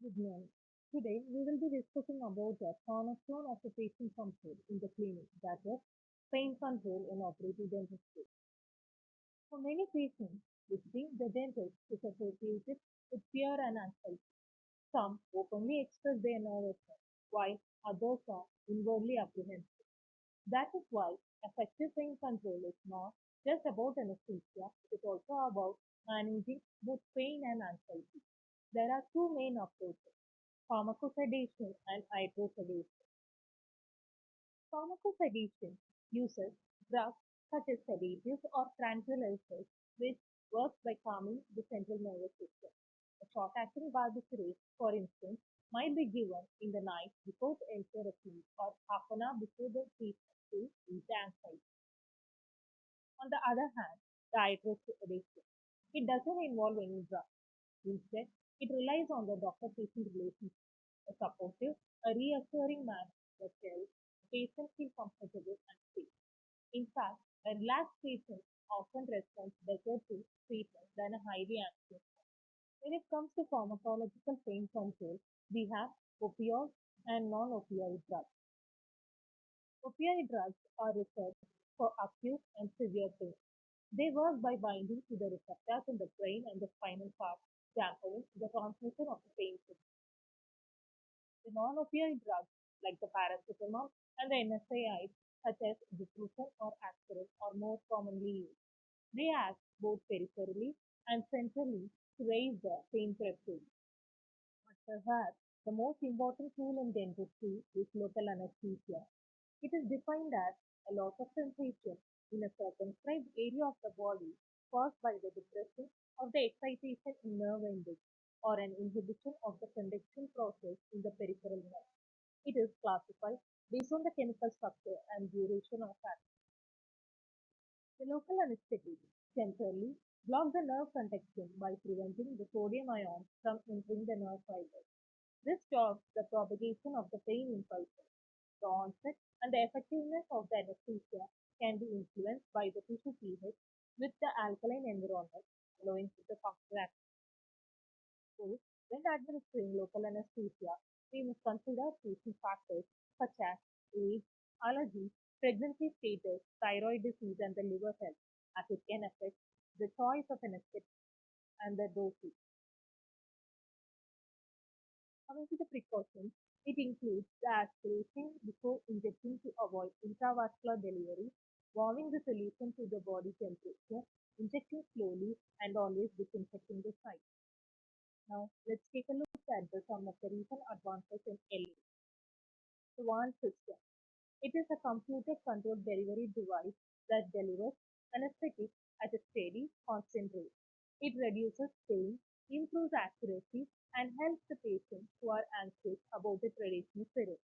Good morning. Today we will be discussing about a cornerstone of the patient control in the clinic, that is, pain control in operative dentistry. For many patients, visiting the dentist is associated with fear and anxiety. Some openly express their nervousness, while others are inwardly apprehensive. That is why effective pain control is not just about anesthesia, it is also about managing both pain and anxiety. There are two main approaches: pharmacosedation and hydrosedation. Pharmacosedation uses drugs such as sedatives or tranquilizers, which work by calming the central nervous system. A short-acting barbiturate, for instance, might be given in the night before the enter a sleep or half an hour before the patient to ease the anxiety. On the other hand, the hydrosedation, it doesn't involve any drug. Instead, it relies on the doctor-patient relationship, a supportive, a reassuring manner that helps the patient feel comfortable and safe. In fact, a relaxed patient often responds better to treatment than a highly anxious one. When it comes to pharmacological pain control, we have opioids and non-opioid drugs. Opioid drugs are reserved for acute and severe pain. They work by binding to the receptors in the brain and the spinal cord, dampening the transmission of the pain signal. The non-opioid drugs like the paracetamol and the NSAIDs such as ibuprofen or aspirin are more commonly used. They act both peripherally and centrally to raise the pain threshold. But perhaps the most important tool in dentistry is local anesthesia. It is defined as a loss of sensation in a circumscribed area of the body caused by the depression of the excitation in nerve endings or an inhibition of the conduction process in the peripheral nerve. It is classified based on the chemical structure and duration of action. The local anesthetic temporarily block the nerve conduction by preventing the sodium ions from entering the nerve fibers. This stops the propagation of the pain impulses. The onset and the effectiveness of the anesthesia can be influenced by the tissue pH with the alkaline environment, allowing for the faster action. So, when administering local anesthesia, we must consider patient factors such as age, allergy, pregnancy status, thyroid disease, and the liver health, as it can affect the choice of anesthetic and the dosage. Coming to the precautions, it includes the aspiration before injecting to avoid intravascular delivery, warming the solution to the body temperature, injecting slowly, and always disinfecting the site. Now, let's take a look at some of the recent advances in LA. The WAN system. It is a computer-controlled delivery device that delivers anesthetic at a steady, constant rate. It reduces pain, improves accuracy, and helps the patients who are anxious about the traditional syringe.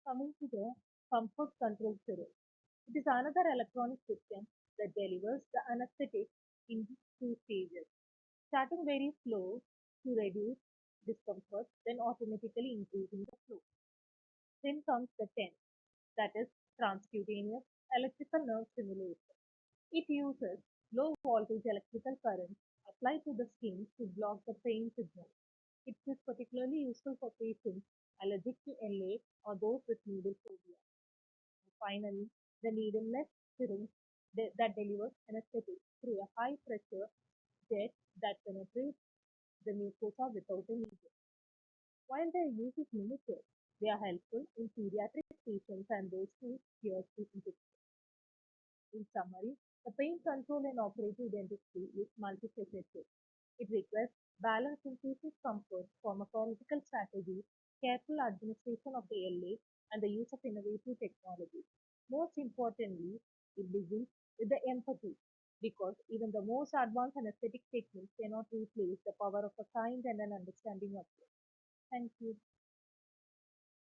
Coming to the comfort control syringe. It is another electronic system that delivers the anesthetic in two stages, starting very slow to reduce discomfort, then automatically increasing the flow. Then comes the TENS, that is transcutaneous electrical nerve stimulation. It uses low voltage electrical currents applied to the skin to block the pain signal. It is particularly useful for patients allergic to LA or those with needle phobia. And finally, the needleless syringe that delivers anesthetic through a high pressure jet that penetrates the mucosa without a needle. While their use is limited, they are helpful in pediatric patients and those who fear to inject. In summary, the pain control in operative dentistry is multifaceted. It requires balanced inclusive comfort, pharmacological strategies, careful administration of the LA, and the use of innovative technologies. Most importantly, it begins with the empathy, because even the most advanced anesthetic techniques cannot replace the power of a kind and an understanding approach. Thank you.